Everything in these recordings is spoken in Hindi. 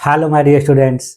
Hello my dear students,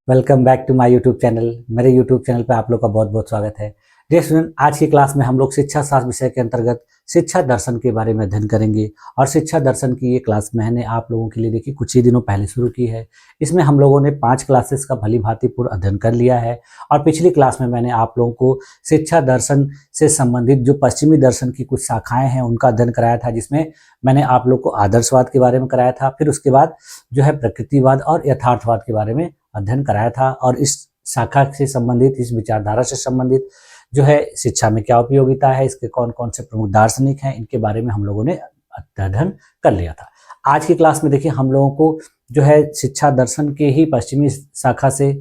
welcome back to my YouTube channel. मेरे यूट्यूब चैनल पे आप लोग का बहुत बहुत स्वागत है। डियर स्टूडेंट, आज की क्लास में हम लोग शिक्षा शास्त्र विषय के अंतर्गत शिक्षा दर्शन के बारे में अध्ययन करेंगे। और शिक्षा दर्शन की ये क्लास मैंने आप लोगों के लिए देखिए कुछ ही दिनों पहले शुरू की है। इसमें हम लोगों ने 5 क्लासेस का भली भांति पूर्ण अध्ययन कर लिया है। और पिछली क्लास में मैंने आप लोगों को शिक्षा दर्शन से संबंधित जो पश्चिमी दर्शन की कुछ शाखाएं हैं उनका अध्ययन कराया था, जिसमें मैंने आप लोग को आदर्शवाद के बारे में कराया था। फिर उसके बाद जो है प्रकृतिवाद और यथार्थवाद के बारे में अध्ययन कराया था। और इस शाखा से संबंधित, इस विचारधारा से संबंधित जो है शिक्षा में क्या उपयोगिता है, इसके कौन कौन से प्रमुख दार्शनिक हैं, इनके बारे में हम लोगों ने अध्ययन कर लिया था। आज की क्लास में देखिए हम लोगों को जो है शिक्षा दर्शन के ही पश्चिमी शाखा से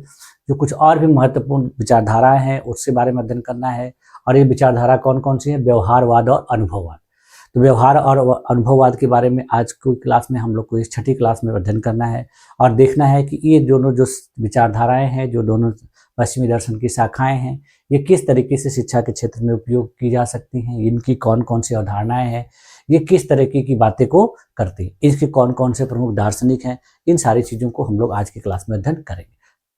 जो कुछ और भी महत्वपूर्ण विचारधाराएं हैं उसके बारे में अध्ययन करना है। और ये विचारधारा कौन कौन सी है? व्यवहारवाद और अनुभववाद। तो व्यवहार और अनुभववाद के बारे में आज की क्लास में हम लोग को इस छठी क्लास में अध्ययन करना है और देखना है कि ये दोनों जो विचारधाराएं हैं, जो दोनों पश्चिमी दर्शन की शाखाएं हैं, ये किस तरीके से शिक्षा के क्षेत्र में उपयोग की जा सकती हैं, इनकी कौन कौन सी अवधारणाएं हैं, ये किस तरीके की बातें को करती हैं, इसके कौन कौन से प्रमुख दार्शनिक हैं, इन सारी चीज़ों को हम लोग आज की क्लास में अध्ययन करेंगे।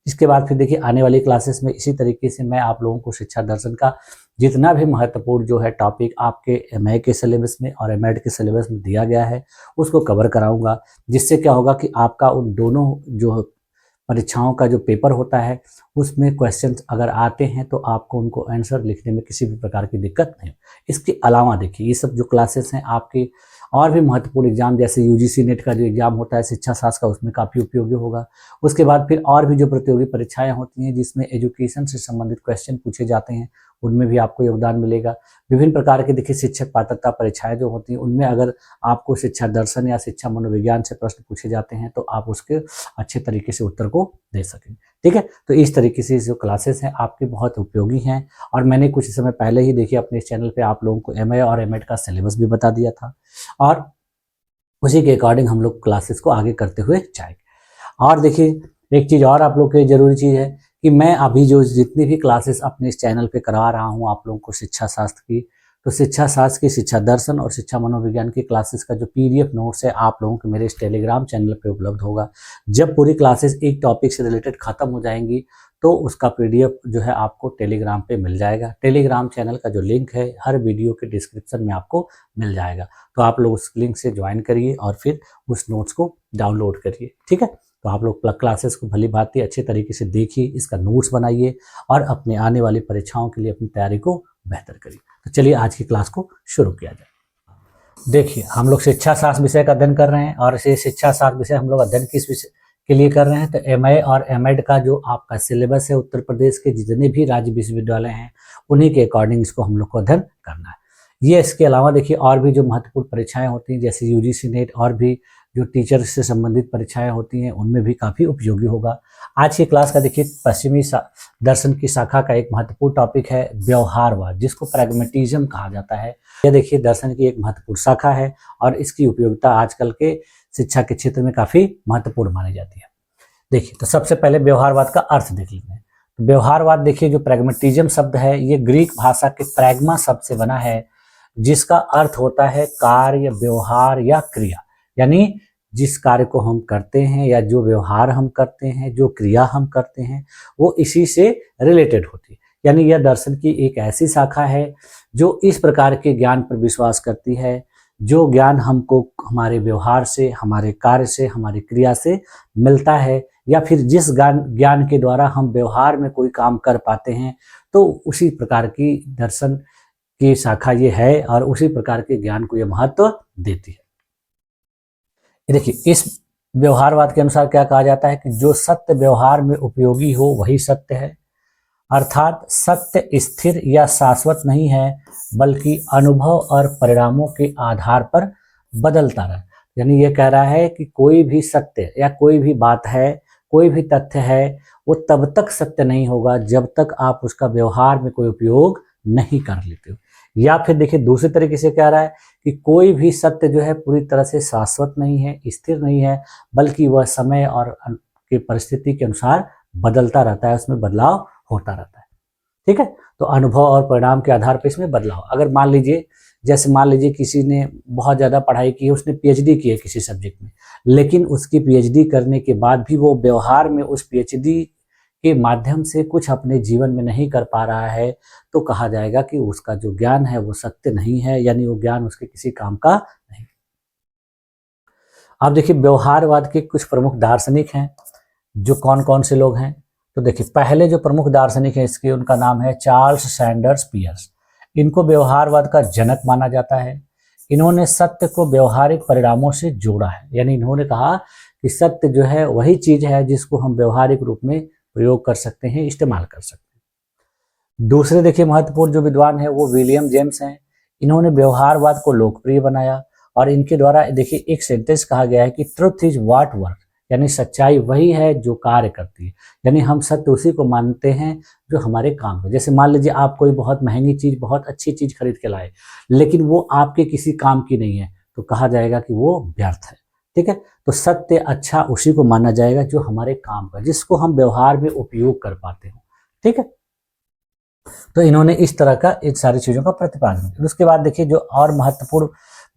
इसके बाद फिर देखिए आने वाली क्लासेस में इसी तरीके से मैं आप लोगों को शिक्षा दर्शन का जितना भी महत्वपूर्ण जो है टॉपिक आपके एमए के सिलेबस में और एमएड के सिलेबस में दिया गया है उसको कवर कराऊंगा, जिससे क्या होगा कि आपका उन दोनों जो परीक्षाओं का जो पेपर होता है उसमें क्वेश्चंस अगर आते हैं तो आपको उनको आंसर लिखने में किसी भी प्रकार की दिक्कत नहीं हो। इसके अलावा देखिए ये सब जो क्लासेस हैं आपके और भी महत्वपूर्ण एग्जाम, जैसे यूजीसी नेट का जो एग्जाम होता है शिक्षा शास्त्र का, उसमें काफ़ी उपयोगी होगा। उसके बाद फिर और भी जो प्रतियोगी परीक्षाएं होती हैं जिसमें एजुकेशन से संबंधित क्वेश्चन पूछे जाते हैं, उनमें भी आपको योगदान मिलेगा। विभिन्न प्रकार के देखिए शिक्षक पात्रता परीक्षाएं जो होती हैं उनमें अगर आपको शिक्षा दर्शन या शिक्षा मनोविज्ञान से प्रश्न पूछे जाते हैं तो आप उसके अच्छे तरीके से उत्तर को दे सकें। ठीक है, तो इस तरीके से जो क्लासेस हैं आपके बहुत उपयोगी हैं। और मैंने कुछ समय पहले ही देखिए अपने इस चैनल पे आप लोगों को एमए और एमएड का सिलेबस भी बता दिया था और उसी के अकॉर्डिंग हम लोग क्लासेस को आगे करते हुए जाएंगे। और देखिए एक चीज़ और आप लोग के लिए ज़रूरी चीज़ है कि मैं अभी जो जितनी भी क्लासेस अपने इस चैनल पे करा रहा हूँ आप लोगों को शिक्षा शास्त्र की, तो शिक्षा शास्त्र की, शिक्षा दर्शन और शिक्षा मनोविज्ञान की क्लासेस का जो पीडीएफ नोट्स है आप लोगों के मेरे इस टेलीग्राम चैनल पे उपलब्ध होगा। जब पूरी क्लासेस एक टॉपिक से रिलेटेड खत्म हो जाएंगी तो उसका पीडीएफ जो है आपको टेलीग्राम पे मिल जाएगा। टेलीग्राम चैनल का जो लिंक है हर वीडियो के डिस्क्रिप्शन में आपको मिल जाएगा, तो आप लोग उस लिंक से ज्वाइन करिए और फिर उस नोट्स को डाउनलोड करिए। ठीक है, तो आप लोग क्लासेस को भली भांति अच्छे तरीके से देखिए, इसका नोट्स बनाइए और अपने आने वाली परीक्षाओं के लिए अपनी तैयारी को बेहतर करिए। तो चलिए आज की क्लास को शुरू किया जाए। देखिए हम लोग शिक्षा शास्त्र विषय का अध्ययन कर रहे हैं और इसे शिक्षा शास्त्र विषय हम लोग अध्ययन किस विषय के लिए कर रहे हैं, तो एमए और एमएड का जो आपका सिलेबस है उत्तर प्रदेश के जितने भी राज्य विश्वविद्यालय हैं उन्हीं के अकॉर्डिंग इसको हम लोग को अध्ययन करना है। ये इसके अलावा देखिए और भी जो महत्वपूर्ण परीक्षाएं होती हैं जैसे यूजीसी नेट और भी जो टीचर से संबंधित परीक्षाएं होती हैं उनमें भी काफ़ी उपयोगी होगा। आज की क्लास का देखिए पश्चिमी दर्शन की शाखा का एक महत्वपूर्ण टॉपिक है व्यवहारवाद, जिसको प्रैग्मेटिज्म कहा जाता है। यह देखिए दर्शन की एक महत्वपूर्ण शाखा है और इसकी उपयोगिता आजकल के शिक्षा के क्षेत्र में काफ़ी महत्वपूर्ण मानी जाती है। देखिए तो सबसे पहले व्यवहारवाद का अर्थ देख लेते हैं। तो व्यवहारवाद देखिए जो प्रैग्मेटिज्म शब्द है ये ग्रीक भाषा के प्रैग्मा शब्द से बना है, जिसका अर्थ होता है कार्य, व्यवहार या क्रिया। यानी जिस कार्य को हम करते हैं या जो व्यवहार हम करते हैं, जो क्रिया हम करते हैं वो इसी से रिलेटेड होती है। यानी यह दर्शन की एक ऐसी शाखा है जो इस प्रकार के ज्ञान पर विश्वास करती है जो ज्ञान हमको हमारे व्यवहार से, हमारे कार्य से, हमारी क्रिया से मिलता है, या फिर जिस ज्ञान के द्वारा हम व्यवहार में कोई काम कर पाते हैं तो उसी प्रकार की दर्शन की शाखा ये है और उसी प्रकार के ज्ञान को ये महत्व देती है। देखिए इस व्यवहारवाद के अनुसार क्या कहा जाता है कि जो सत्य व्यवहार में उपयोगी हो वही सत्य है, अर्थात सत्य स्थिर या शाश्वत नहीं है बल्कि अनुभव और परिणामों के आधार पर बदलता रहे। यानी ये कह रहा है कि कोई भी सत्य या कोई भी बात है, कोई भी तथ्य है, वो तब तक सत्य नहीं होगा जब तक आप उसका व्यवहार में कोई उपयोग नहीं कर लेते हो। या फिर देखिए दूसरे तरीके से कह रहा है कि कोई भी सत्य जो है पूरी तरह से शाश्वत नहीं है, स्थिर नहीं है, बल्कि वह समय और की परिस्थिति के अनुसार बदलता रहता है, उसमें बदलाव होता रहता है। ठीक है, तो अनुभव और परिणाम के आधार पर इसमें बदलाव। अगर मान लीजिए जैसे मान लीजिए किसी ने बहुत ज़्यादा पढ़ाई की है, उसने पीएचडी की है किसी सब्जेक्ट में, लेकिन उसकी पीएचडी करने के बाद भी वो व्यवहार में उस पीएचडी के माध्यम से कुछ अपने जीवन में नहीं कर पा रहा है, तो कहा जाएगा कि उसका जो ज्ञान है वो सत्य नहीं है, यानी वो ज्ञान उसके किसी काम का नहीं। अब देखिए व्यवहारवाद के कुछ प्रमुख दार्शनिक हैं, जो कौन कौन से लोग हैं। तो देखिए पहले जो प्रमुख दार्शनिक है इसके, उनका नाम है चार्ल्स सैंडर्स पियर्स। इनको व्यवहारवाद का जनक माना जाता है। इन्होंने सत्य को व्यवहारिक परिणामों से जोड़ा है, यानी इन्होंने कहा कि सत्य जो है वही चीज है जिसको हम व्यवहारिक रूप में प्रयोग कर सकते हैं, इस्तेमाल कर सकते हैं। दूसरे देखिए महत्वपूर्ण जो विद्वान है वो विलियम जेम्स हैं। इन्होंने व्यवहारवाद को लोकप्रिय बनाया और इनके द्वारा देखिए एक सेंटेंस कहा गया है कि ट्रुथ इज व्हाट वर्क, यानी सच्चाई वही है जो कार्य करती है, यानी हम सत्य उसी को मानते हैं जो हमारे काम है। जैसे मान लीजिए आप कोई बहुत महंगी चीज, बहुत अच्छी चीज खरीद के लाए, लेकिन वो आपके किसी काम की नहीं है, तो कहा जाएगा कि वो व्यर्थ है। ठीक है, तो सत्य अच्छा उसी को माना जाएगा जो हमारे काम का, जिसको हम व्यवहार में उपयोग कर पाते हो। ठीक है, तो इन्होंने इस तरह का इन सारी चीजों का प्रतिपादन किया। उसके बाद देखिए जो और महत्वपूर्ण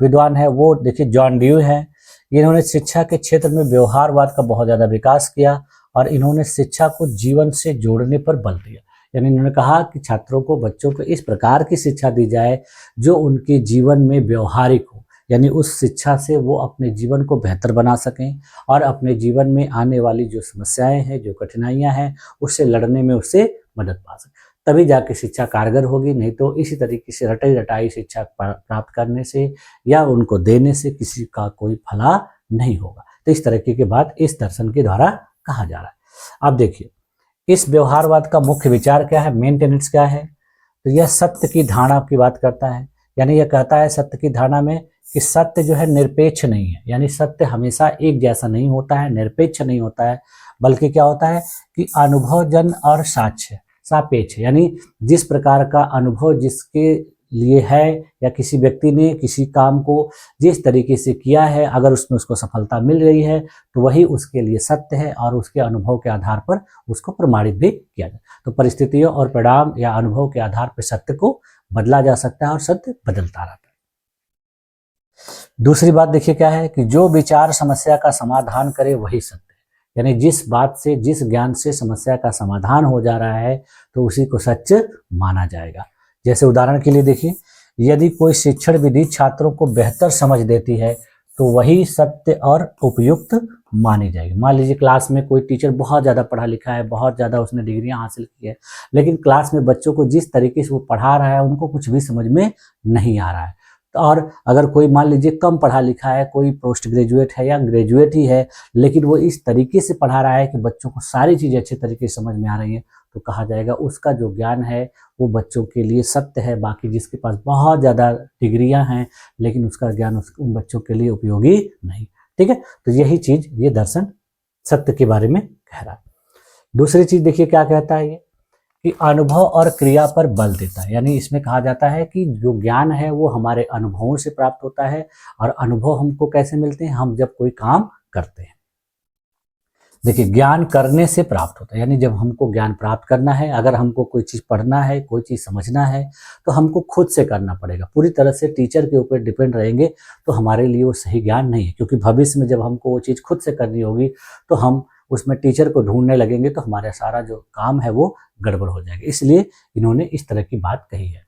विद्वान है वो देखिए जॉन ड्यू है। इन्होंने शिक्षा के क्षेत्र में व्यवहारवाद का बहुत ज्यादा विकास किया और इन्होंने शिक्षा को जीवन से जोड़ने पर बल दिया, यानी इन्होंने कहा कि छात्रों को, बच्चों को इस प्रकार की शिक्षा दी जाए जो उनके जीवन में व्यवहारिक हो, यानी उस शिक्षा से वो अपने जीवन को बेहतर बना सकें और अपने जीवन में आने वाली जो समस्याएं हैं, जो कठिनाइयां हैं, उससे लड़ने में उससे मदद पा सकें। तभी जाके शिक्षा कारगर होगी, नहीं तो इसी तरीके से रटाई रटाई शिक्षा प्राप्त करने से या उनको देने से किसी का कोई भला नहीं होगा। तो इस तरीके की बात इस दर्शन के द्वारा कहा जा रहा है। अब देखिए इस व्यवहारवाद का मुख्य विचार क्या है, मेन टेनेट्स क्या है। तो यह सत्य की धारणा की बात करता है, यानी यह कहता है सत्य की धारणा में कि सत्य जो है निरपेक्ष नहीं है, यानी सत्य हमेशा एक जैसा नहीं होता है, निरपेक्ष नहीं होता है, बल्कि क्या होता है कि अनुभवजन और साक्ष्य सापेक्ष, यानी जिस प्रकार का अनुभव जिसके लिए है या किसी व्यक्ति ने किसी काम को जिस तरीके से किया है, अगर उसमें उसको सफलता मिल रही है तो वही उसके लिए सत्य है और उसके अनुभव के आधार पर उसको प्रमाणित भी किया जाए। तो परिस्थितियों और परिणाम या अनुभव के आधार पर सत्य को बदला जा सकता है और सत्य बदलता रहता है। दूसरी बात देखिए क्या है कि जो विचार समस्या का समाधान करे वही सत्य, यानी जिस बात से, जिस ज्ञान से समस्या का समाधान हो जा रहा है तो उसी को सच माना जाएगा। जैसे उदाहरण के लिए देखिए, यदि कोई शिक्षण विधि छात्रों को बेहतर समझ देती है तो वही सत्य और उपयुक्त मानी जाएगी। मान लीजिए क्लास में कोई टीचर बहुत ज़्यादा पढ़ा लिखा है, बहुत ज़्यादा उसने डिग्रियां हासिल की है, लेकिन क्लास में बच्चों को जिस तरीके से वो पढ़ा रहा है उनको कुछ भी समझ में नहीं आ रहा है। और अगर कोई मान लीजिए कम पढ़ा लिखा है, कोई पोस्ट ग्रेजुएट है या ग्रेजुएट ही है, लेकिन वो इस तरीके से पढ़ा रहा है कि बच्चों को सारी चीज़ें अच्छे तरीके से समझ में आ रही है, तो कहा जाएगा उसका जो ज्ञान है वो बच्चों के लिए सत्य है। बाकी जिसके पास बहुत ज़्यादा डिग्रियां हैं लेकिन उसका ज्ञान उन बच्चों के लिए उपयोगी नहीं। ठीक है, तो यही चीज़ ये दर्शन सत्य के बारे में कह रहा है। दूसरी चीज़ देखिए क्या कहता है ये कि अनुभव और क्रिया पर बल देता है, यानी इसमें कहा जाता है कि जो ज्ञान है वो हमारे अनुभवों से प्राप्त होता है और अनुभव हमको कैसे मिलते हैं, हम जब कोई काम करते हैं। देखिए ज्ञान करने से प्राप्त होता है, यानी जब हमको ज्ञान प्राप्त करना है, अगर हमको कोई चीज़ पढ़ना है, कोई चीज़ समझना है, तो हमको खुद से करना पड़ेगा। पूरी तरह से टीचर के ऊपर डिपेंड रहेंगे तो हमारे लिए वो सही ज्ञान नहीं है, क्योंकि भविष्य में जब हमको वो चीज़ खुद से करनी होगी तो हम उसमें टीचर को ढूंढने लगेंगे तो हमारा सारा जो काम है वो गड़बड़ हो जाएगा। इसलिए इन्होंने इस तरह की बात कही है।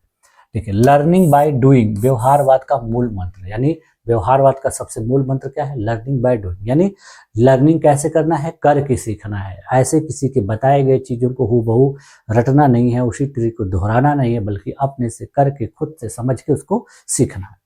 देखिए लर्निंग बाय डूइंग व्यवहारवाद का मूल मंत्र, यानी व्यवहारवाद का सबसे मूल मंत्र क्या है, लर्निंग बाय डूइंग, यानी लर्निंग कैसे करना है, करके सीखना है। ऐसे किसी के बताए गए चीज़ों को हूबहू रटना नहीं है, उसी तरीके को दोहराना नहीं है, बल्कि अपने से करके, खुद से समझ के उसको सीखना है।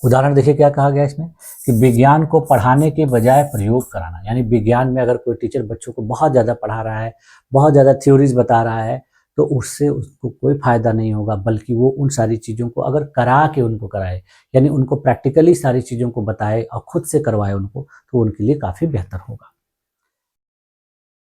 उदाहरण देखिए क्या कहा गया इसमें कि विज्ञान को पढ़ाने के बजाय प्रयोग कराना, यानी विज्ञान में अगर कोई टीचर बच्चों को बहुत ज़्यादा पढ़ा रहा है, बहुत ज़्यादा थ्योरीज बता रहा है, तो उससे उसको कोई फायदा नहीं होगा, बल्कि वो उन सारी चीज़ों को अगर करा के उनको कराए, यानी उनको प्रैक्टिकली सारी चीज़ों को बताए और खुद से करवाए उनको, तो उनके लिए काफ़ी बेहतर होगा।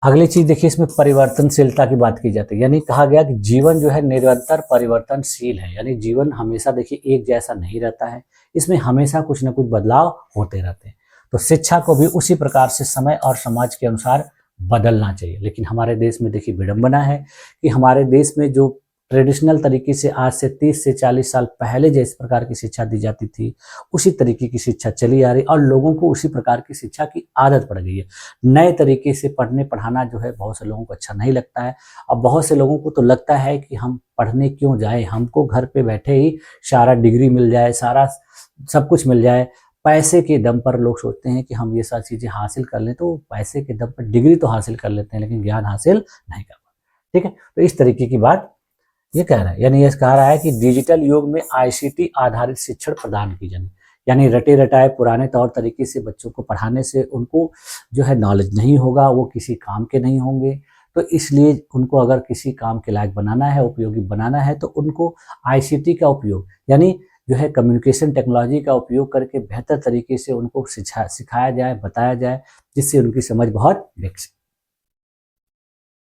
अगली चीज देखिए इसमें परिवर्तनशीलता की बात की जाती है, यानी कहा गया कि जीवन जो है निरंतर परिवर्तनशील है, यानी जीवन हमेशा देखिए एक जैसा नहीं रहता है, इसमें हमेशा कुछ न कुछ बदलाव होते रहते हैं। तो शिक्षा को भी उसी प्रकार से समय और समाज के अनुसार बदलना चाहिए। लेकिन हमारे देश में देखिए विडंबना है कि हमारे देश में जो ट्रेडिशनल तरीके से आज से 30 से 40 साल पहले जिस प्रकार की शिक्षा दी जाती थी, उसी तरीके की शिक्षा चली आ रही और लोगों को उसी प्रकार की शिक्षा की आदत पड़ गई है। नए तरीके से पढ़ने पढ़ाना जो है बहुत से लोगों को अच्छा नहीं लगता है। अब बहुत से लोगों को तो लगता है कि हम पढ़ने क्यों जाएँ, हमको घर पे बैठे ही सारा डिग्री मिल जाए, सारा सब कुछ मिल जाए। पैसे के दम पर लोग सोचते हैं कि हम ये सारी चीज़ें हासिल कर लें, तो पैसे के दम पर डिग्री तो हासिल कर लेते हैं, लेकिन ज्ञान हासिल नहीं कर पाते। ठीक है? तो इस तरीके की बात ये कह रहा है, यानी ये कह रहा है कि डिजिटल युग में आईसीटी आधारित शिक्षण प्रदान की जानी, यानी रटे रटाए पुराने तौर तरीके से बच्चों को पढ़ाने से उनको जो है नॉलेज नहीं होगा, वो किसी काम के नहीं होंगे। तो इसलिए उनको अगर किसी काम के लायक बनाना है, उपयोगी बनाना है, तो उनको आईसीटी का उपयोग यानी जो है कम्युनिकेशन टेक्नोलॉजी का उपयोग करके बेहतर तरीके से उनको सिखाया जाए, बताया जाए, जिससे उनकी समझ बहुत विकसित।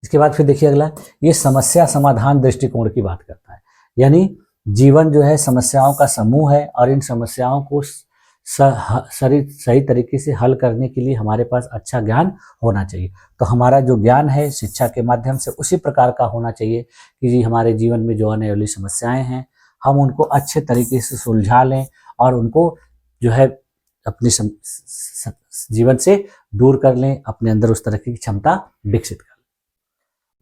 इसके बाद फिर देखिए अगला, ये समस्या समाधान दृष्टिकोण की बात करता है, यानी जीवन जो है समस्याओं का समूह है और इन समस्याओं को सही तरीके से हल करने के लिए हमारे पास अच्छा ज्ञान होना चाहिए। तो हमारा जो ज्ञान है शिक्षा के माध्यम से उसी प्रकार का होना चाहिए कि जी हमारे जीवन में जो आने वाली समस्याएं हैं हम उनको अच्छे तरीके से सुलझा लें और उनको जो है अपनी जीवन से दूर कर लें, अपने अंदर उस तरह की क्षमता विकसित कर लें।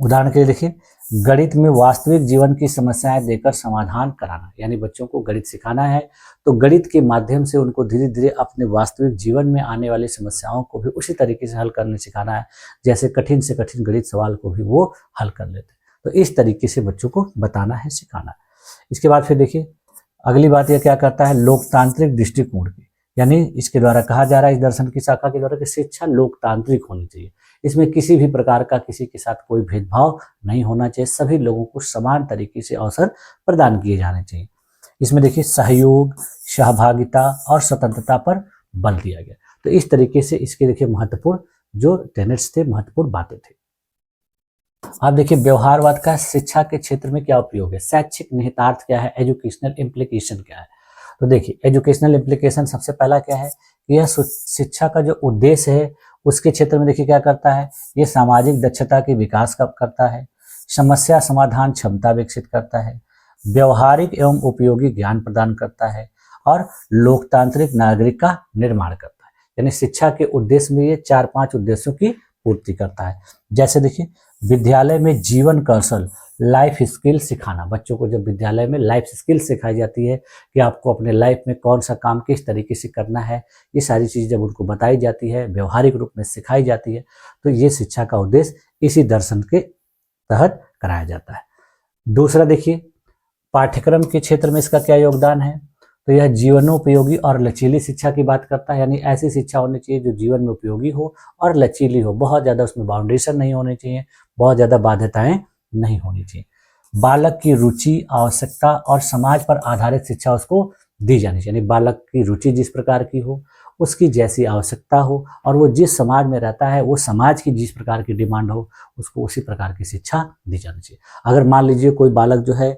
उदाहरण के लिए देखिए, गणित में वास्तविक जीवन की समस्याएं देकर समाधान कराना, यानी बच्चों को गणित सिखाना है तो गणित के माध्यम से उनको धीरे धीरे अपने वास्तविक जीवन में आने वाली समस्याओं को भी उसी तरीके से हल करने सिखाना है जैसे कठिन से कठिन गणित सवाल को भी वो हल कर लेते हैं। तो इस तरीके से बच्चों को बताना है, सिखाना है। इसके बाद फिर देखिए अगली बात यह क्या करता है, लोकतांत्रिक दृष्टिकोण की, यानी इसके द्वारा कहा जा रहा है इस दर्शन की शाखा के द्वारा कि शिक्षा लोकतांत्रिक होनी चाहिए। इसमें किसी भी प्रकार का किसी के साथ कोई भेदभाव नहीं होना चाहिए, सभी लोगों को समान तरीके से अवसर प्रदान किए जाने चाहिए। इसमें देखिए सहयोग, सहभागिता और स्वतंत्रता पर बल दिया गया। तो इस तरीके से इसके देखिए महत्वपूर्ण जो टेनेट्स थे, महत्वपूर्ण बातें थी। आप देखिए व्यवहारवाद का शिक्षा के क्षेत्र में क्या उपयोग है, शैक्षिक निहितार्थ क्या है, एजुकेशनल इम्प्लीकेशन क्या है। तो देखिए एजुकेशनल इम्प्लीकेशन सबसे पहला क्या है कि यह शिक्षा का जो उद्देश्य है उसके क्षेत्र में देखिए क्या करता है, ये सामाजिक दक्षता के विकास का करता है, समस्या समाधान क्षमता विकसित करता है, व्यवहारिक एवं उपयोगी ज्ञान प्रदान करता है और लोकतांत्रिक नागरिक का निर्माण करता है। यानी शिक्षा के उद्देश्य में ये 4-5 उद्देश्यों की पूर्ति करता है। जैसे देखिए विद्यालय में जीवन कौशल, लाइफ स्किल सिखाना, बच्चों को जब विद्यालय में लाइफ स्किल सिखाई जाती है कि आपको अपने लाइफ में कौन सा काम किस तरीके से करना है, ये सारी चीज़ जब उनको बताई जाती है, व्यवहारिक रूप में सिखाई जाती है, तो ये शिक्षा का उद्देश्य इसी दर्शन के तहत कराया जाता है। दूसरा देखिए पाठ्यक्रम के क्षेत्र में इसका क्या योगदान है, तो यह जीवनोपयोगी और लचीली शिक्षा की बात करता है, यानी ऐसी शिक्षा होनी चाहिए जो जीवन में उपयोगी हो और लचीली हो, बहुत ज़्यादा उसमें बाउंडेशन नहीं होनी चाहिए, बहुत ज़्यादा बाध्यताएं नहीं होनी चाहिए। बालक की रुचि, आवश्यकता और समाज पर आधारित शिक्षा उसको दी जानी चाहिए, यानी बालक की रुचि जिस प्रकार की हो, उसकी जैसी आवश्यकता हो और वो जिस समाज में रहता है वो समाज की जिस प्रकार की डिमांड हो उसको उसी प्रकार की शिक्षा दी जानी चाहिए। अगर मान लीजिए कोई बालक जो है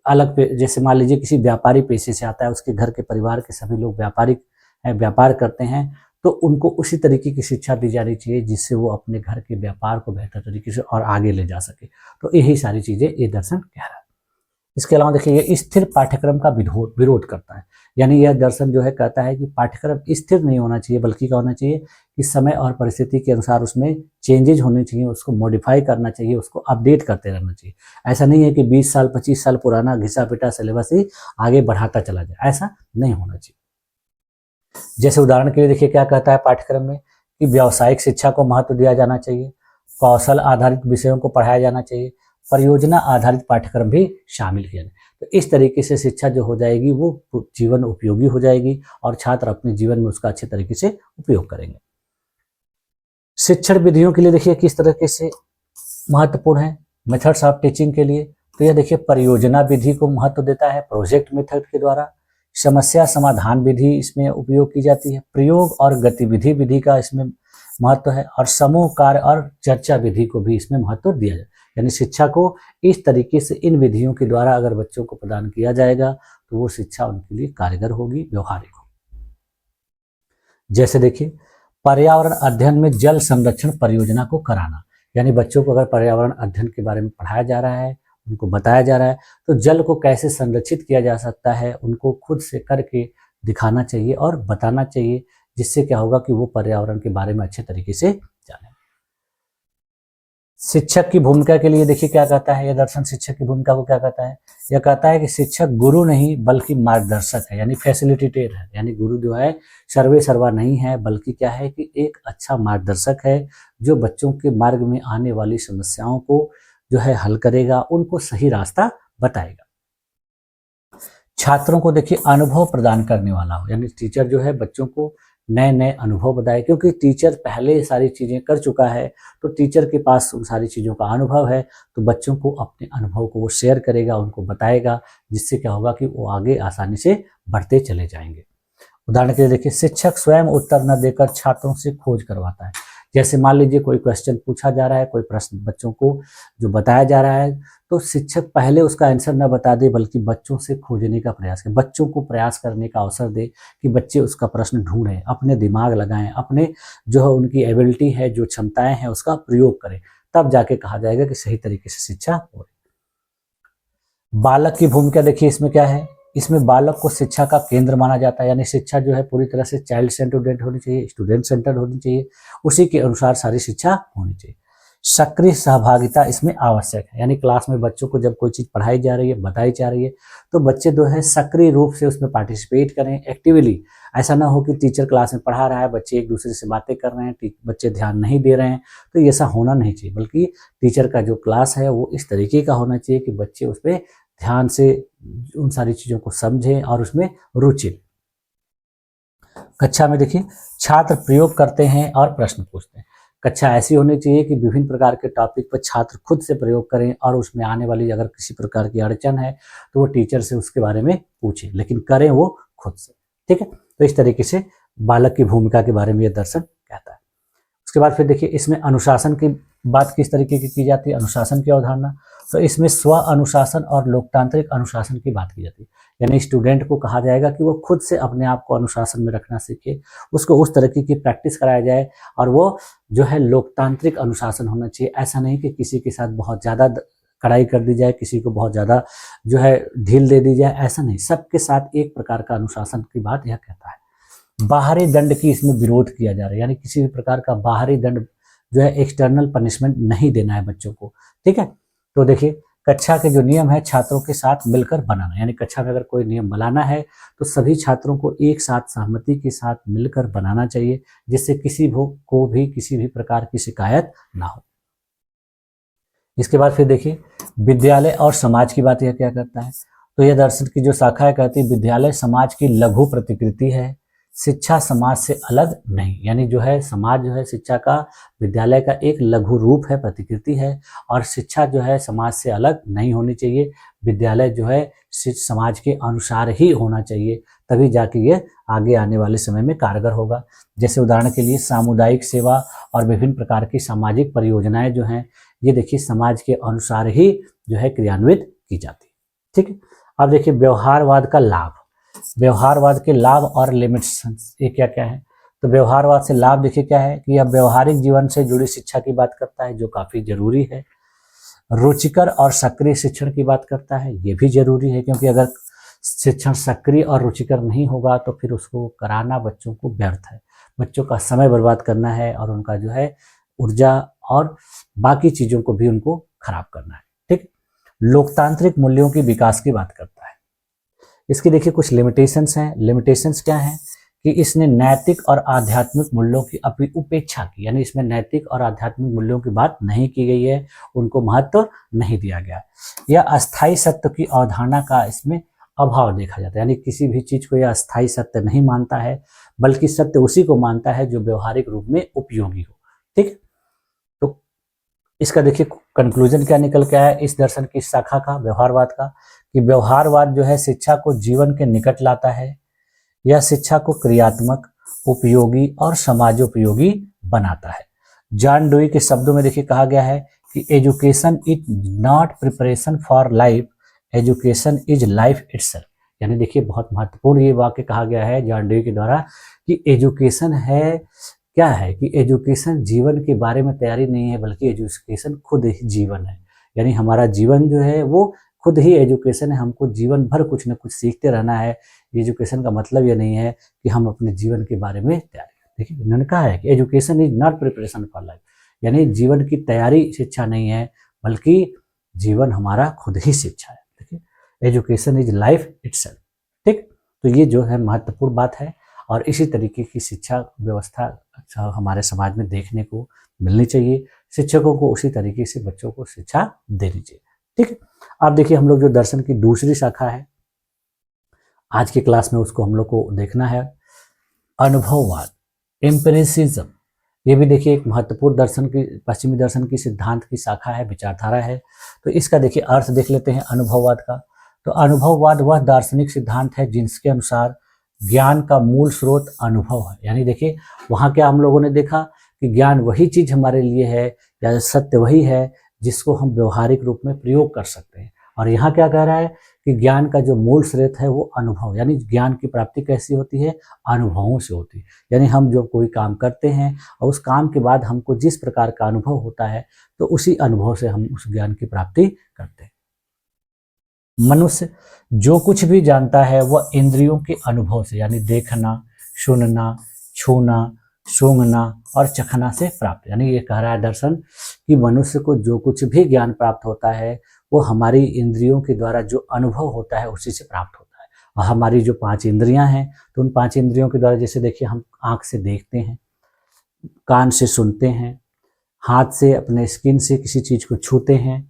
अलग पे, जैसे मान लीजिए किसी व्यापारी पेशे से आता है, उसके घर के परिवार के सभी लोग व्यापारिक व्यापार करते हैं, तो उनको उसी तरीके की शिक्षा दी जानी चाहिए जिससे वो अपने घर के व्यापार को बेहतर तरीके से और आगे ले जा सके। तो यही सारी चीजें ये दर्शन कह रहा है। इसके अलावा देखिए ये स्थिर पाठ्यक्रम का विरोध करता है, यानी यह दर्शन जो है कहता है कि पाठ्यक्रम स्थिर नहीं होना चाहिए, बल्कि क्या होना चाहिए कि समय और परिस्थिति के अनुसार उसमें चेंजेज होने चाहिए, उसको मॉडिफाई करना चाहिए, उसको अपडेट करते रहना चाहिए। ऐसा नहीं है कि 20 साल 25 साल पुराना घिसा पिटा सिलेबस ही आगे बढ़ाता चला जाए, ऐसा नहीं होना चाहिए। जैसे उदाहरण के लिए देखिए क्या कहता है पाठ्यक्रम में कि व्यावसायिक शिक्षा को महत्व दिया जाना चाहिए, कौशल आधारित विषयों को पढ़ाया जाना चाहिए, परियोजना आधारित पाठ्यक्रम भी शामिल किया जाए। तो इस तरीके से शिक्षा जो हो जाएगी वो जीवन उपयोगी हो जाएगी और छात्र अपने जीवन में उसका अच्छे तरीके से उपयोग करेंगे। शिक्षण विधियों के लिए देखिए किस तरीके से महत्वपूर्ण है मेथड्स ऑफ टीचिंग के लिए, तो यह देखिए परियोजना विधि को महत्व देता है, प्रोजेक्ट मेथड के द्वारा समस्या समाधान विधि इसमें उपयोग की जाती है, प्रयोग और गतिविधि विधि का इसमें महत्व है और समूह कार्य और चर्चा विधि को भी इसमें महत्व दिया जाए। यानी शिक्षा को इस तरीके से इन विधियों के द्वारा अगर बच्चों को प्रदान किया जाएगा तो वो शिक्षा उनके लिए कारगर होगी, व्यवहारिक होगी। जैसे देखिए पर्यावरण अध्ययन में जल संरक्षण परियोजना को कराना, यानी बच्चों को अगर पर्यावरण अध्ययन के बारे में पढ़ाया जा रहा है उनको बताया जा रहा है। तो जल को कैसे संरक्षित किया जा सकता है उनको खुद से करके दिखाना चाहिए और बताना चाहिए, जिससे क्या होगा कि वो पर्यावरण के बारे में अच्छे तरीके से जाने। शिक्षक की भूमिका के लिए देखिए क्या कहता है, यह दर्शन शिक्षक की भूमिका को क्या कहता है, यह कहता है कि शिक्षक गुरु नहीं बल्कि मार्गदर्शक है, यानी फैसिलिटेटर है। यानी गुरु जो है सर्वे सर्वा नहीं है, बल्कि क्या है कि एक अच्छा मार्गदर्शक है, जो बच्चों के मार्ग में आने वाली समस्याओं को जो है हल करेगा, उनको सही रास्ता बताएगा। छात्रों को देखिए अनुभव प्रदान करने वाला हो, यानी टीचर जो है बच्चों को नए नए अनुभव बताए, क्योंकि टीचर पहले सारी चीज़ें कर चुका है, तो टीचर के पास उन सारी चीज़ों का अनुभव है, तो बच्चों को अपने अनुभव को वो शेयर करेगा, उनको बताएगा, जिससे क्या होगा कि वो आगे आसानी से बढ़ते चले जाएंगे। उदाहरण के लिए देखिए, शिक्षक स्वयं उत्तर न देकर छात्रों से खोज करवाता है। जैसे मान लीजिए कोई क्वेश्चन पूछा जा रहा है, कोई प्रश्न बच्चों को जो बताया जा रहा है, तो शिक्षक पहले उसका आंसर न बता दे, बल्कि बच्चों से खोजने का प्रयास करे, बच्चों को प्रयास करने का अवसर दे कि बच्चे उसका प्रश्न ढूंढें, अपने दिमाग लगाएं, अपने जो है उनकी एबिलिटी है, जो क्षमताएं हैं, उसका प्रयोग करें, तब जाके कहा जाएगा कि सही तरीके से शिक्षा हो रही। बालक की भूमिका देखिए इसमें क्या है, इसमें बालक को शिक्षा का केंद्र माना जाता है, यानी शिक्षा जो है पूरी तरह से चाइल्ड सेंटर्ड होनी चाहिए, स्टूडेंट सेंटर्ड होनी चाहिए, उसी के अनुसार सारी शिक्षा होनी चाहिए। सक्रिय सहभागिता इसमें आवश्यक है, यानी क्लास में बच्चों को जब कोई चीज़ पढ़ाई जा रही है, बताई जा रही है, तो बच्चे जो है सक्रिय रूप से उसमें पार्टिसिपेट करें एक्टिवली। ऐसा ना हो कि टीचर क्लास में पढ़ा रहा है, बच्चे एक दूसरे से बातें कर रहे हैं, बच्चे ध्यान नहीं दे रहे हैं, तो ये ऐसा होना नहीं चाहिए, बल्कि टीचर का जो क्लास है वो इस तरीके का होना चाहिए कि बच्चे उस पर ध्यान से उन सारी चीज़ों को समझें और उसमें रुचि। कक्षा में देखिए छात्र प्रयोग करते हैं और प्रश्न पूछते हैं। कक्षा ऐसी होनी चाहिए कि विभिन्न प्रकार के टॉपिक पर छात्र खुद से प्रयोग करें, और उसमें आने वाली अगर किसी प्रकार की अड़चन है तो वो टीचर से उसके बारे में पूछें, लेकिन करें वो खुद से। ठीक है, तो इस तरीके से बालक की भूमिका के बारे में यह दर्शन कहता है। उसके बाद फिर देखिए इसमें अनुशासन की बात किस तरीके की जाती है, अनुशासन की अवधारणा। तो इसमें स्व अनुशासन और लोकतांत्रिक अनुशासन की बात की जाती है, यानी स्टूडेंट को कहा जाएगा कि वो खुद से अपने आप को अनुशासन में रखना सीखे, उसको उस तरीके की प्रैक्टिस कराया जाए, और वो जो है लोकतांत्रिक अनुशासन होना चाहिए। ऐसा नहीं कि किसी के साथ बहुत ज़्यादा कड़ाई कर दी जाए, किसी को बहुत ज़्यादा जो है ढील दे दी जाए, ऐसा नहीं, सबके साथ एक प्रकार का अनुशासन की बात यह कहता है। बाहरी दंड की इसमें विरोध किया जा रहा है, यानी किसी भी प्रकार का बाहरी दंड जो है एक्सटर्नल पनिशमेंट नहीं देना है बच्चों को। ठीक है, तो देखिए कक्षा के जो नियम है छात्रों के साथ मिलकर बनाना, यानी कक्षा में अगर कोई नियम बनाना है तो सभी छात्रों को एक साथ सहमति के साथ मिलकर बनाना चाहिए, जिससे किसी को भी किसी भी प्रकार की शिकायत ना हो। इसके बाद फिर देखिए विद्यालय और समाज की बात यह क्या करता है, तो यह दर्शन की जो शाखा है कहती है विद्यालय समाज की लघु प्रतिकृति है, शिक्षा समाज से अलग नहीं। यानी जो है समाज जो है शिक्षा का, विद्यालय का एक लघु रूप है, प्रतिकृति है, और शिक्षा जो है समाज से अलग नहीं होनी चाहिए। विद्यालय जो है समाज के अनुसार ही होना चाहिए, तभी जाके ये आगे आने वाले समय में कारगर होगा। जैसे उदाहरण के लिए सामुदायिक सेवा और विभिन्न प्रकार की सामाजिक परियोजनाएं जो हैं, ये देखिए समाज के अनुसार ही जो है क्रियान्वित की जाती है। ठीक है, अब देखिए व्यवहारवाद का लाभ, व्यवहारवाद के लाभ और लिमिट्स ये क्या क्या है। तो व्यवहारवाद से लाभ देखिए क्या है कि यह व्यवहारिक जीवन से जुड़ी शिक्षा की बात करता है, जो काफी जरूरी है। रुचिकर और सक्रिय शिक्षण की बात करता है, ये भी जरूरी है, क्योंकि अगर शिक्षण सक्रिय और रुचिकर नहीं होगा तो फिर उसको कराना बच्चों को व्यर्थ है, बच्चों का समय बर्बाद करना है, और उनका जो है ऊर्जा और बाकी चीजों को भी उनको खराब करना है। ठीक, लोकतांत्रिक मूल्यों की विकास की बात करता है। इसकी देखिए कुछ लिमिटेशंस हैं। लिमिटेशंस क्या हैं कि इसने नैतिक और आध्यात्मिक मूल्यों की अपनी उपेक्षा की, यानी इसमें नैतिक और आध्यात्मिक मूल्यों की बात नहीं की गई है, उनको महत्व नहीं दिया गया। यह अस्थायी सत्य की अवधारणा का इसमें अभाव देखा जाता है, यानी किसी भी चीज को यह अस्थायी सत्य नहीं मानता है, बल्कि सत्य उसी को मानता है जो व्यवहारिक रूप में उपयोगी हो। ठीक, तो इसका देखिए कंक्लूजन क्या निकल के आया इस दर्शन की शाखा का, व्यवहारवाद का, कि व्यवहारवाद जो है शिक्षा को जीवन के निकट लाता है, यह शिक्षा को क्रियात्मक, उपयोगी और समाजोपयोगी बनाता है। जॉन डुई के शब्दों में देखिए कहा गया है कि education is not preparation for life, education is life itself. यानी देखिए बहुत महत्वपूर्ण ये वाक्य कहा गया है जॉन डुई के द्वारा कि एजुकेशन है क्या है, कि एजुकेशन जीवन के बारे में तैयारी नहीं है, बल्कि एजुकेशन खुद ही जीवन है। यानी हमारा जीवन जो है वो खुद ही एजुकेशन है, हमको जीवन भर कुछ न कुछ सीखते रहना है। एजुकेशन का मतलब ये नहीं है कि हम अपने जीवन के बारे में तैयारी करें। देखिए इन्होंने कहा है कि education is not preparation for life, यानी जीवन की तैयारी शिक्षा नहीं है, बल्कि जीवन हमारा खुद ही शिक्षा है। देखिए एजुकेशन इज लाइफ इटसेल्फ। ठीक, तो ये जो है महत्वपूर्ण बात है और इसी तरीके की शिक्षा व्यवस्था हमारे समाज में देखने को मिलनी चाहिए। शिक्षकों को उसी तरीके से बच्चों को शिक्षा देनी चाहिए। ठीक है, आप देखिए हम लोग जो दर्शन की दूसरी शाखा है आज की क्लास में उसको हम लोग को देखना है, अनुभववाद, एम्पिरिसिज्म। ये भी देखिए एक महत्वपूर्ण दर्शन की, पश्चिमी दर्शन की सिद्धांत की शाखा है, विचारधारा है। तो इसका देखिए अर्थ देख लेते हैं अनुभववाद का। तो अनुभववाद वह दार्शनिक सिद्धांत है जिसके अनुसार ज्ञान का मूल स्रोत अनुभव है। यानी देखिए वहाँ क्या हम लोगों ने देखा कि ज्ञान वही चीज हमारे लिए है या सत्य वही है जिसको हम व्यवहारिक रूप में प्रयोग कर सकते हैं। और यहाँ क्या कह रहा है कि ज्ञान का जो मूल स्रोत है वो अनुभव, यानी ज्ञान की प्राप्ति कैसी होती है, अनुभवों से होती है। यानी हम जो कोई काम करते हैं और उस काम के बाद हमको जिस प्रकार का अनुभव होता है तो उसी अनुभव से हम उस ज्ञान की प्राप्ति करते हैं। मनुष्य जो कुछ भी जानता है वह इंद्रियों के अनुभव से, यानी देखना, सुनना, छूना, सूंघना और चखना से प्राप्त। यानी ये कह रहा है दर्शन कि मनुष्य को जो कुछ भी ज्ञान प्राप्त होता है वो हमारी इंद्रियों के द्वारा जो अनुभव होता है उसी से प्राप्त होता है। और हमारी जो 5 इंद्रियां हैं तो उन 5 इंद्रियों के द्वारा जैसे देखिए हम आँख से देखते हैं, कान से सुनते हैं, हाथ से अपने स्किन से किसी चीज़ को छूते हैं,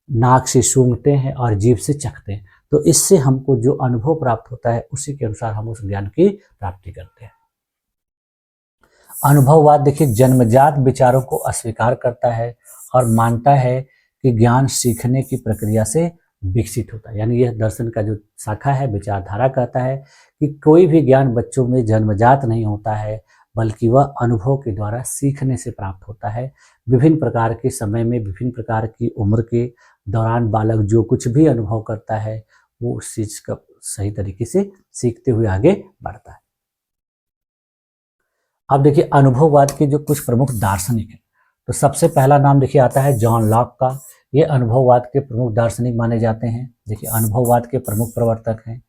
नाक से सूंघते हैं और जीभ से चखते हैं। तो इससे हमको जो अनुभव प्राप्त होता है उसी के अनुसार हम उस ज्ञान की प्राप्ति करते हैं। अनुभववाद देखिए जन्मजात विचारों को अस्वीकार करता है और मानता है कि ज्ञान सीखने की प्रक्रिया से विकसित होता है। यानी यह दर्शन का जो शाखा है, विचारधारा कहता है कि कोई भी ज्ञान बच्चों में जन्मजात नहीं होता है, बल्कि वह अनुभव के द्वारा सीखने से प्राप्त होता है। विभिन्न प्रकार के समय में, विभिन्न प्रकार की उम्र के दौरान बालक जो कुछ भी अनुभव करता है वो उस चीज का सही तरीके से सीखते हुए आगे बढ़ता है। अब देखिए अनुभववाद के जो कुछ प्रमुख दार्शनिक हैं, तो सबसे पहला नाम देखिए आता है जॉन लॉक का। ये अनुभववाद के प्रमुख दार्शनिक माने जाते हैं। देखिए अनुभववाद के प्रमुख प्रवर्तक हैं।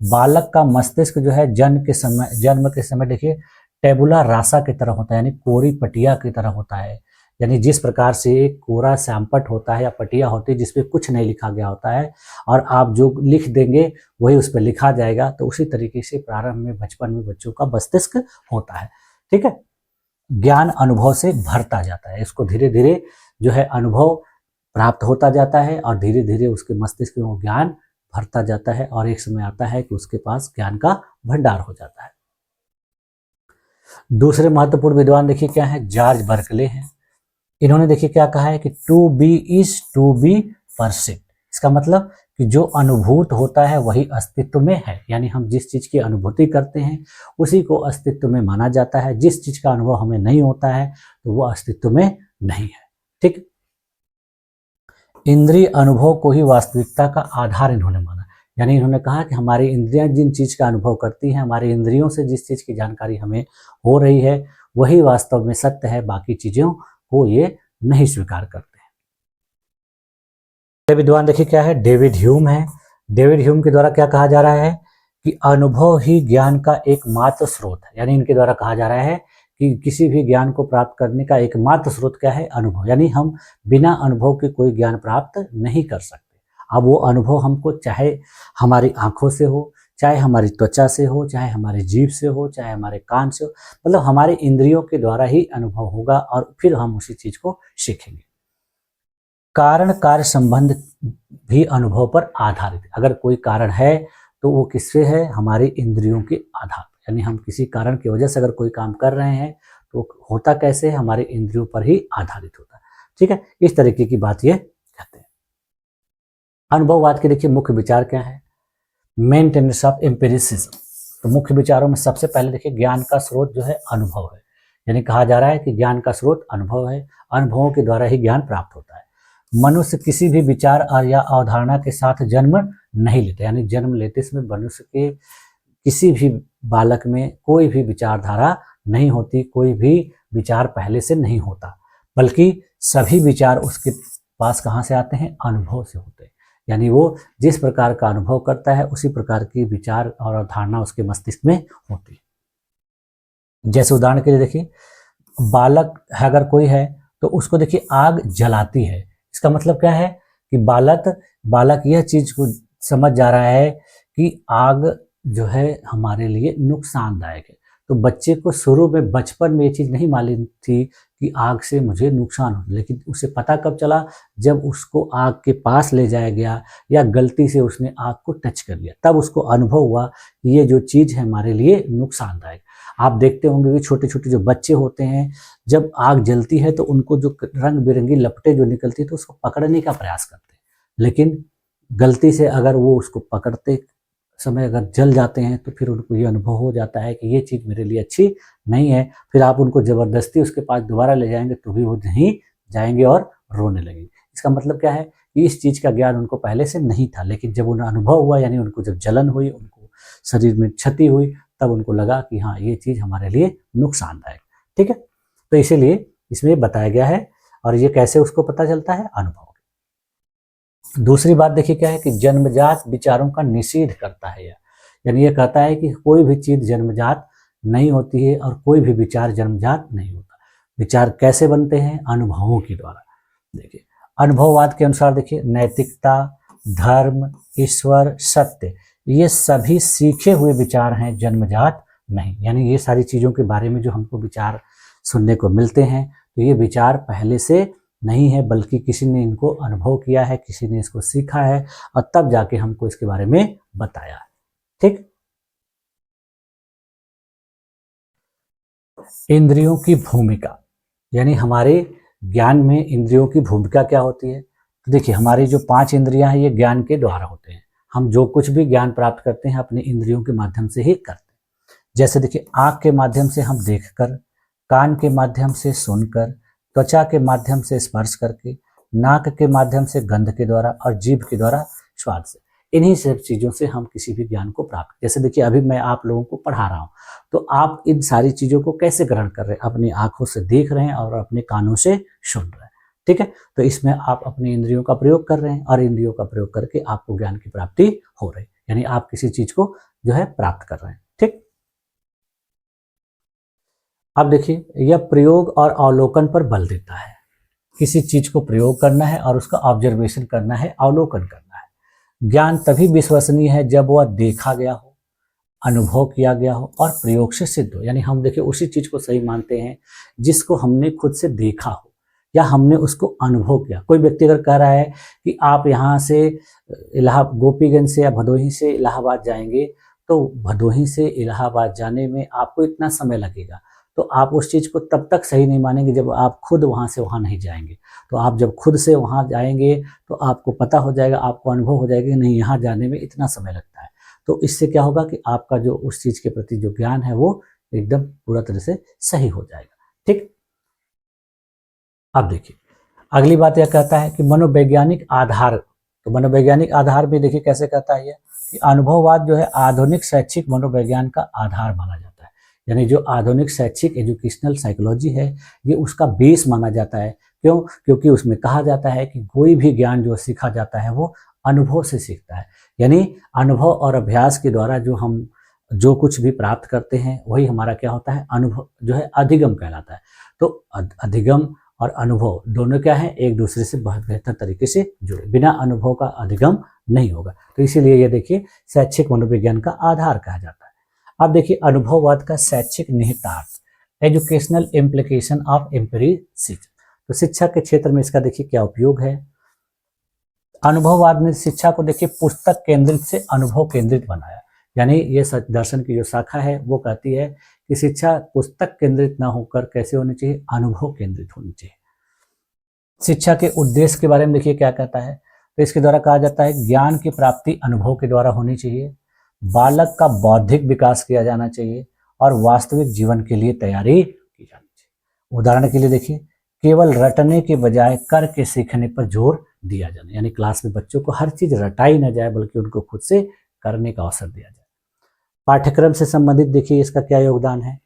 बालक का मस्तिष्क जो है जन्म के समय देखिए टेबुला रासा की तरह होता है, यानी कोरी पटिया की तरह होता है। यानी जिस प्रकार से एक कोरा सैंपट होता है या पटिया होती है जिसपे कुछ नहीं लिखा गया होता है और आप जो लिख देंगे वही उस पर लिखा जाएगा, तो उसी तरीके से प्रारंभ में बचपन में बच्चों का मस्तिष्क होता है। ठीक है, ज्ञान अनुभव से भरता जाता है, इसको धीरे धीरे जो है अनुभव प्राप्त होता जाता है और धीरे धीरे उसके मस्तिष्क में वो ज्ञान भरता जाता है और एक समय आता है कि उसके पास ज्ञान का भंडार हो जाता है। दूसरे महत्वपूर्ण विद्वान देखिए क्या है, जॉर्ज बर्कले हैं। इन्होंने देखिए क्या कहा है कि to be is to be perceived. इसका मतलब कि जो अनुभूत होता है वही अस्तित्व में है, यानी हम जिस चीज की अनुभूति करते हैं उसी को अस्तित्व में माना जाता है। जिस चीज का अनुभव हमें नहीं होता है तो वो अस्तित्व में नहीं है। ठीक, इंद्रिय अनुभव को ही वास्तविकता का आधार इन्होंने माना। यानी इन्होंने कहा कि हमारी इंद्रियां जिन चीज का अनुभव करती हैं, हमारी इंद्रियों से जिस चीज की जानकारी हमें हो रही है वही वास्तव में सत्य है, बाकी चीजों को ये नहीं स्वीकार करते हैं। विद्वान देखिए क्या है, डेविड ह्यूम है। डेविड ह्यूम के द्वारा क्या कहा जा रहा है कि अनुभव ही ज्ञान का एकमात्र स्रोत है। यानी इनके द्वारा कहा जा रहा है कि किसी भी ज्ञान को प्राप्त करने का एकमात्र स्रोत क्या है, अनुभव। यानी हम बिना अनुभव के कोई ज्ञान प्राप्त नहीं कर सकते। अब वो अनुभव हमको चाहे हमारी आंखों से हो, चाहे हमारी त्वचा से हो, चाहे हमारी जीभ से हो, चाहे हमारे कान से हो, मतलब हमारे इंद्रियों के द्वारा ही अनुभव होगा और फिर हम उसी चीज को सीखेंगे। कारण कार्य संबंध भी अनुभव पर आधारित है। अगर कोई कारण है तो वो किससे है, हमारे इंद्रियों के आधार। यानी हम किसी कारण की वजह से अगर कोई काम कर रहे हैं तो होता कैसे है, हमारे इंद्रियों पर ही आधारित होता है। ठीक है, इस तरीके की बात ये कहते हैं। अनुभववाद के देखिए मुख्य विचार क्या है, मेन टेनेट्स ऑफ एम्पिरिसिज्म। तो मुख्य विचारों में सबसे पहले देखिए ज्ञान का स्रोत जो है अनुभव है। यानी कहा जा रहा है कि ज्ञान का स्रोत अनुभव है, अनुभवों के द्वारा ही ज्ञान प्राप्त होता है। मनुष्य किसी भी विचार और या अवधारणा के साथ जन्म नहीं लेता। यानी जन्म लेते समय मनुष्य के किसी भी बालक में कोई भी विचारधारा नहीं होती, कोई भी विचार पहले से नहीं होता, बल्कि सभी विचार उसके पास कहाँ से आते हैं? अनुभव से होते हैं। यानी वो जिस प्रकार का अनुभव करता है उसी प्रकार की विचार और धारणा उसके मस्तिष्क में होती है। जैसे उदाहरण के लिए देखिए, बालक अगर कोई है तो उसको देखिए आग जलाती है। इसका मतलब क्या है कि बालक यह चीज को समझ जा रहा है कि आग जो है हमारे लिए नुकसानदायक है। तो बच्चे को शुरू में बचपन में ये चीज नहीं मालूम थी कि आग से मुझे नुकसान हो, लेकिन उसे पता कब चला? जब उसको आग के पास ले जाया गया या गलती से उसने आग को टच कर लिया, तब उसको अनुभव हुआ कि ये जो चीज है हमारे लिए नुकसानदायक। आप देखते होंगे कि छोटे छोटे जो बच्चे होते हैं, जब आग जलती है तो उनको जो रंग बिरंगी लपटें जो निकलती है तो उसको पकड़ने का प्रयास करते हैं, लेकिन गलती से अगर वो उसको पकड़ते समय अगर जल जाते हैं तो फिर उनको ये अनुभव हो जाता है कि ये चीज़ मेरे लिए अच्छी नहीं है। फिर आप उनको ज़बरदस्ती उसके पास दोबारा ले जाएंगे तो भी वो नहीं जाएंगे और रोने लगेंगे। इसका मतलब क्या है कि इस चीज़ का ज्ञान उनको पहले से नहीं था, लेकिन जब उन्हें अनुभव हुआ, यानी उनको जब जलन हुई, उनको शरीर में क्षति हुई, तब उनको लगा कि हाँ, ये चीज़ हमारे लिए नुकसानदायक। ठीक है, तो इसीलिए इसमें बताया गया है। और ये कैसे उसको पता चलता है? अनुभव। दूसरी बात देखिए क्या है कि जन्मजात विचारों का निषेध करता है यह, यानी ये कहता है कि कोई भी चीज जन्मजात नहीं होती है और कोई भी विचार जन्मजात नहीं होता। विचार कैसे बनते हैं? अनुभवों के द्वारा। देखिए, अनुभववाद के अनुसार देखिए, नैतिकता, धर्म, ईश्वर, सत्य, ये सभी सीखे हुए विचार हैं, जन्मजात नहीं। यानी ये सारी चीजों के बारे में जो हमको विचार सुनने को मिलते हैं, तो ये विचार पहले से नहीं है, बल्कि किसी ने इनको अनुभव किया है, किसी ने इसको सीखा है और तब जाके हमको इसके बारे में बताया है। ठीक। इंद्रियों की भूमिका, यानी हमारे ज्ञान में इंद्रियों की भूमिका क्या होती है? तो देखिए, हमारी जो 5 इंद्रियां हैं ये ज्ञान के द्वारा होते हैं। हम जो कुछ भी ज्ञान प्राप्त करते हैं अपने इंद्रियों के माध्यम से ही करते हैं। जैसे देखिए, आँख के माध्यम से हम देखकर, कान के माध्यम से सुनकर, त्वचा के माध्यम से स्पर्श करके, नाक के माध्यम से गंध के द्वारा और जीभ के द्वारा स्वाद से, इन्हीं सब चीज़ों से हम किसी भी ज्ञान को प्राप्त। जैसे देखिए, अभी मैं आप लोगों को पढ़ा रहा हूँ, तो आप इन सारी चीज़ों को कैसे ग्रहण कर रहे हैं? अपनी आंखों से देख रहे हैं और अपने कानों से सुन रहे हैं। ठीक है, तो इसमें आप अपनी इंद्रियों का प्रयोग कर रहे हैं और इंद्रियों का प्रयोग करके आपको ज्ञान की प्राप्ति हो रही है, यानी आप किसी चीज को जो है प्राप्त कर रहे हैं। ठीक। अब देखिए, यह प्रयोग और अवलोकन पर बल देता है। किसी चीज को प्रयोग करना है और उसका ऑब्जर्वेशन करना है, अवलोकन करना है। ज्ञान तभी विश्वसनीय है जब वह देखा गया हो, अनुभव किया गया हो और प्रयोग से सिद्ध हो। यानी हम देखिए उसी चीज को सही मानते हैं जिसको हमने खुद से देखा हो या हमने उसको अनुभव किया। कोई व्यक्ति अगर कह रहा है कि आप यहाँ से इलाहाबाद, गोपीगंज से या भदोही से इलाहाबाद जाएंगे, तो भदोही से इलाहाबाद जाने में आपको इतना समय लगेगा, तो आप उस चीज़ को तब तक सही नहीं मानेंगे जब आप खुद वहाँ से वहाँ नहीं जाएंगे। तो आप जब खुद से वहाँ जाएंगे तो आपको पता हो जाएगा, आपको अनुभव हो जाएगा कि नहीं, यहाँ जाने में इतना समय लगता है। तो इससे क्या होगा कि आपका जो उस चीज़ के प्रति जो ज्ञान है वो एकदम पूरा तरह से सही हो जाएगा। ठीक। अब देखिए, अगली बात यह कहता है कि मनोवैज्ञानिक आधार। तो मनोवैज्ञानिक आधार भी देखिए कैसे कहता है यह कि अनुभववाद जो है आधुनिक शैक्षिक मनोविज्ञान का आधार माना जाता है। यानी जो आधुनिक शैक्षिक एजुकेशनल साइकोलॉजी है ये उसका बेस माना जाता है। क्यों? क्योंकि उसमें कहा जाता है कि कोई भी ज्ञान जो सीखा जाता है वो अनुभव से सीखता है। यानी अनुभव और अभ्यास के द्वारा जो हम जो कुछ भी प्राप्त करते हैं वही हमारा क्या होता है? अनुभव जो है अधिगम कहलाता है। तो अधिगम और अनुभव दोनों क्या है? एक दूसरे से बहुत बेहतर तरीके से जुड़े। बिना अनुभव का अधिगम नहीं होगा। तो इसीलिए ये देखिए शैक्षिक मनोविज्ञान का आधार कहा जाता है। अब देखिए अनुभववाद का शैक्षिक निहितार्थ, एजुकेशनल इम्प्लीकेशन ऑफ एम्पिरिसिज्म। तो शिक्षा के क्षेत्र में इसका देखिए क्या उपयोग है। अनुभववाद ने शिक्षा को देखिए पुस्तक केंद्रित से अनुभव केंद्रित बनाया। यानी ये दर्शन की जो शाखा है वो कहती है कि शिक्षा पुस्तक केंद्रित ना होकर कैसे होनी चाहिए? अनुभव केंद्रित होनी चाहिए। शिक्षा के उद्देश्य के बारे में देखिए क्या कहता है। तो इसके द्वारा कहा जाता है ज्ञान की प्राप्ति अनुभव के द्वारा होनी चाहिए, बालक का बौद्धिक विकास किया जाना चाहिए और वास्तविक जीवन के लिए तैयारी की जानी चाहिए। उदाहरण के लिए देखिए, केवल रटने के बजाय करके सीखने पर जोर दिया जाना। यानी क्लास में बच्चों को हर चीज रटाई न जाए बल्कि उनको खुद से करने का अवसर दिया जाए। पाठ्यक्रम से संबंधित देखिए इसका क्या योगदान है।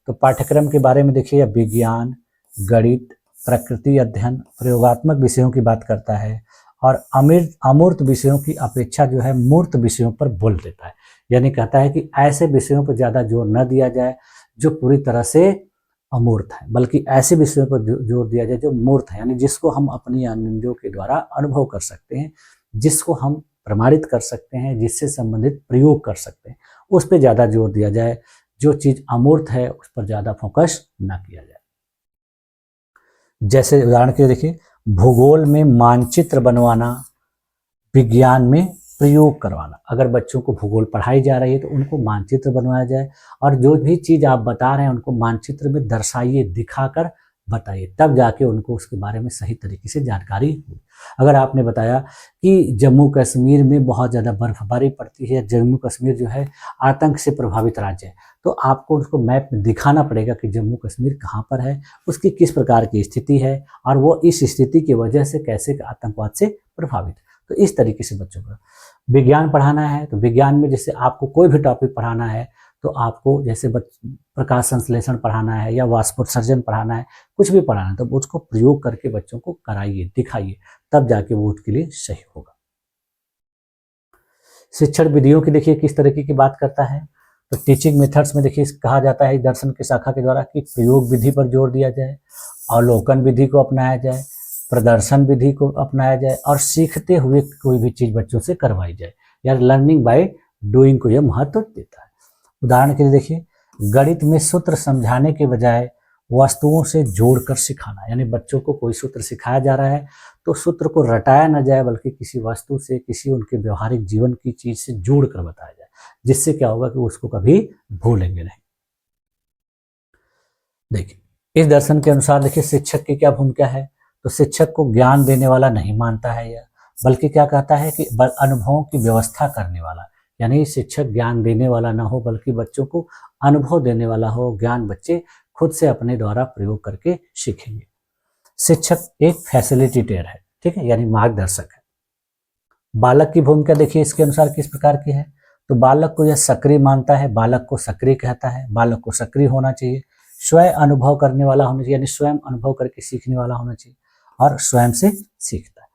तो पाठ्यक्रम के बारे में देखिए विज्ञान, गणित, प्रकृति अध्ययन, प्रयोगात्मक विषयों की बात करता है और अमूर्त विषयों की अपेक्षा जो है मूर्त विषयों पर बोल देता है। यानी कहता है कि ऐसे विषयों पर ज़्यादा जोर न दिया जाए जो पूरी तरह से अमूर्त है, बल्कि ऐसे विषयों पर जोर दिया जाए जो मूर्त है, यानी जिसको हम अपनी इंद्रियों के द्वारा अनुभव कर सकते हैं, जिसको हम प्रमाणित कर सकते हैं, जिससे संबंधित प्रयोग कर सकते हैं, उस पर ज़्यादा जोर दिया जाए। जो चीज़ अमूर्त है उस पर ज़्यादा फोकस ना किया जाए। जैसे उदाहरण के लिए देखिए, भूगोल में मानचित्र बनवाना, विज्ञान में प्रयोग करवाना। अगर बच्चों को भूगोल पढ़ाई जा रही है तो उनको मानचित्र बनवाया जाए और जो भी चीज़ आप बता रहे हैं उनको मानचित्र में दर्शाइए, दिखाकर बताइए, तब जाके उनको उसके बारे में सही तरीके से जानकारी हो। अगर आपने बताया कि जम्मू कश्मीर में बहुत ज़्यादा बर्फबारी पड़ती है, जम्मू कश्मीर जो है आतंक से प्रभावित राज्य है, तो आपको उसको मैप में दिखाना पड़ेगा कि जम्मू कश्मीर कहाँ पर है, उसकी किस प्रकार की स्थिति है और वो इस स्थिति की वजह से कैसे आतंकवाद से प्रभावित। तो इस तरीके से बच्चों को विज्ञान पढ़ाना है तो विज्ञान में जैसे आपको कोई भी टॉपिक पढ़ाना है तो आपको जैसे प्रकाश संश्लेषण पढ़ाना है या वाष्पोत्सर्जन पढ़ाना है, कुछ भी पढ़ाना है तो उसको प्रयोग करके बच्चों को कराइए, दिखाइए, तब जाके वो उसके लिए सही होगा। शिक्षण विधियों की देखिए किस तरीके की बात करता है, तो टीचिंग मेथड्स में देखिए कहा जाता है दर्शन की शाखा के द्वारा कि प्रयोग विधि पर जोर दिया जाए, अवलोकन विधि को अपनाया जाए, प्रदर्शन विधि को अपनाया जाए और सीखते हुए कोई भी चीज़ बच्चों से करवाई जाए। यार लर्निंग बाय डूइंग को यह महत्व देता है। उदाहरण के लिए देखिए, गणित में सूत्र समझाने के बजाय वस्तुओं से जोड़कर सिखाना, यानी बच्चों को कोई सूत्र सिखाया जा रहा है तो सूत्र को रटाया न जाए बल्कि किसी वस्तु से, किसी उनके व्यवहारिक जीवन की चीज से जोड़कर बताया जाए, जिससे क्या होगा कि उसको कभी भूलेंगे नहीं। देखिए इस दर्शन के अनुसार देखिए शिक्षक की क्या भूमिका है, तो शिक्षक को ज्ञान देने वाला नहीं मानता है यह, बल्कि क्या कहता है कि अनुभवों की व्यवस्था करने वाला, यानी शिक्षक ज्ञान देने वाला ना हो बल्कि बच्चों को अनुभव देने वाला हो, ज्ञान बच्चे खुद से अपने द्वारा प्रयोग करके सीखेंगे। शिक्षक एक फैसिलिटेटर है, ठीक है, यानी मार्गदर्शक है। बालक की भूमिका देखिए इसके अनुसार किस प्रकार की है, तो बालक को यह सक्रिय मानता है, बालक को सक्रिय कहता है, बालक को सक्रिय होना चाहिए, स्वयं अनुभव करने वाला होना चाहिए, यानी स्वयं अनुभव करके सीखने वाला होना चाहिए और स्वयं से सीखता है।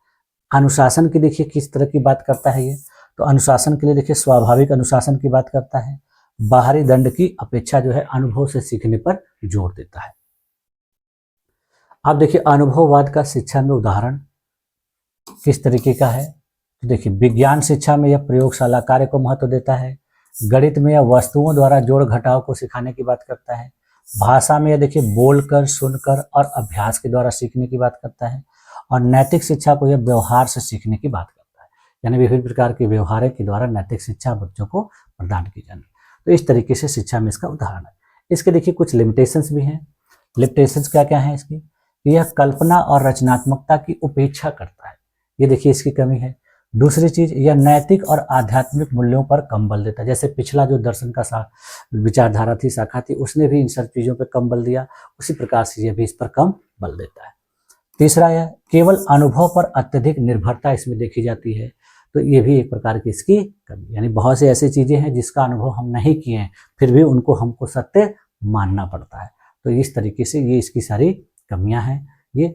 अनुशासन की देखिए किस तरह की बात करता है ये, तो अनुशासन के लिए देखिए स्वाभाविक अनुशासन की बात करता है, बाहरी दंड की अपेक्षा जो है अनुभव से सीखने पर जोर देता है। अब देखिए अनुभववाद का शिक्षा में उदाहरण किस तरीके का है, तो देखिए विज्ञान शिक्षा में यह प्रयोगशाला कार्य को महत्व देता है, गणित में यह वस्तुओं द्वारा जोड़ घटाव को सिखाने की बात करता है, भाषा में यह देखिए बोलकर, सुनकर और अभ्यास के द्वारा सीखने की बात करता है और नैतिक शिक्षा को यह व्यवहार से सीखने की बात करता है, यानी विभिन्न प्रकार के व्यवहार के द्वारा नैतिक शिक्षा बच्चों को प्रदान की जानी। तो इस तरीके से शिक्षा में इसका उदाहरण है। इसके देखिए कुछ लिमिटेशंस भी हैं। लिमिटेशंस क्या क्या है इसकी, यह कल्पना और रचनात्मकता की उपेक्षा करता है, ये देखिए इसकी कमी है। दूसरी चीज, यह नैतिक और आध्यात्मिक मूल्यों पर कम बल देता है, जैसे पिछला जो दर्शन का विचारधारा थी, शाखा थी, उसने भी इन सब चीजों पर कम बल दिया, उसी प्रकार से यह भी इस पर कम बल देता है। तीसरा यह केवल अनुभव पर अत्यधिक निर्भरता इसमें देखी जाती है, तो ये भी एक प्रकार की इसकी कमी, यानी बहुत सी ऐसी चीजें हैं जिसका अनुभव हम नहीं किए हैं फिर भी उनको हमको सत्य मानना पड़ता है, तो इस तरीके से ये इसकी सारी कमियां हैं ये,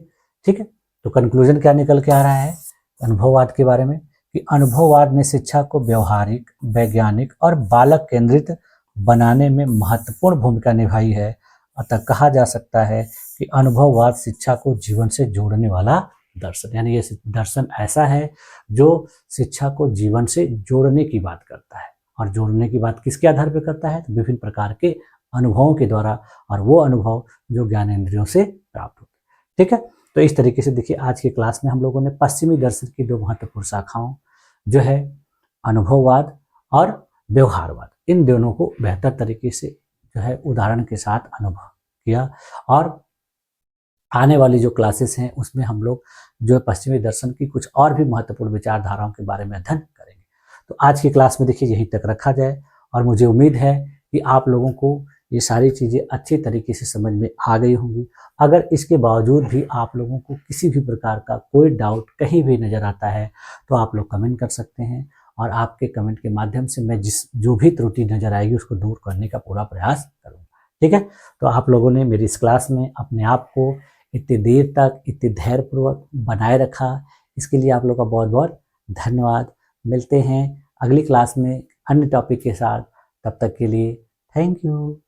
ठीक है। तो कंक्लूजन क्या निकल के आ रहा है अनुभववाद के बारे में, कि अनुभववाद ने शिक्षा को व्यवहारिक, वैज्ञानिक और बालक केंद्रित बनाने में महत्वपूर्ण भूमिका निभाई है। अतः कहा जा सकता है कि अनुभववाद शिक्षा को जीवन से जोड़ने वाला दर्शन, यानी ये दर्शन ऐसा है जो शिक्षा को जीवन से जोड़ने की बात करता है, और जोड़ने की बात किसके आधार पर करता है, तो विभिन्न प्रकार के अनुभवों के द्वारा, और वो अनुभव जो ज्ञानेंद्रियों से प्राप्त होते हैं, ठीक है। तो इस तरीके से देखिए आज की क्लास में हम लोगों ने पश्चिमी दर्शन की दो महत्वपूर्ण शाखाओं जो है अनुभववाद और व्यवहारवाद, इन दोनों को बेहतर तरीके से जो है उदाहरण के साथ अनुभव किया, और आने वाली जो क्लासेस हैं उसमें हम लोग जो पश्चिमी दर्शन की कुछ और भी महत्वपूर्ण विचारधाराओं के बारे में अध्ययन करेंगे। तो आज की क्लास में देखिए यहीं तक रखा जाए, और मुझे उम्मीद है कि आप लोगों को ये सारी चीज़ें अच्छी तरीके से समझ में आ गई होंगी। अगर इसके बावजूद भी आप लोगों को किसी भी प्रकार का कोई डाउट कहीं भी नज़र आता है तो आप लोग कमेंट कर सकते हैं, और आपके कमेंट के माध्यम से मैं जो भी त्रुटि नज़र आएगी उसको दूर करने का पूरा प्रयास करूँगा, ठीक है। तो आप लोगों ने मेरी इस क्लास में अपने आप को इतनी देर तक इतनी धैर्यपूर्वक बनाए रखा, इसके लिए आप लोग का बहुत बहुत धन्यवाद। मिलते हैं अगली क्लास में अन्य टॉपिक के साथ, तब तक के लिए थैंक यू।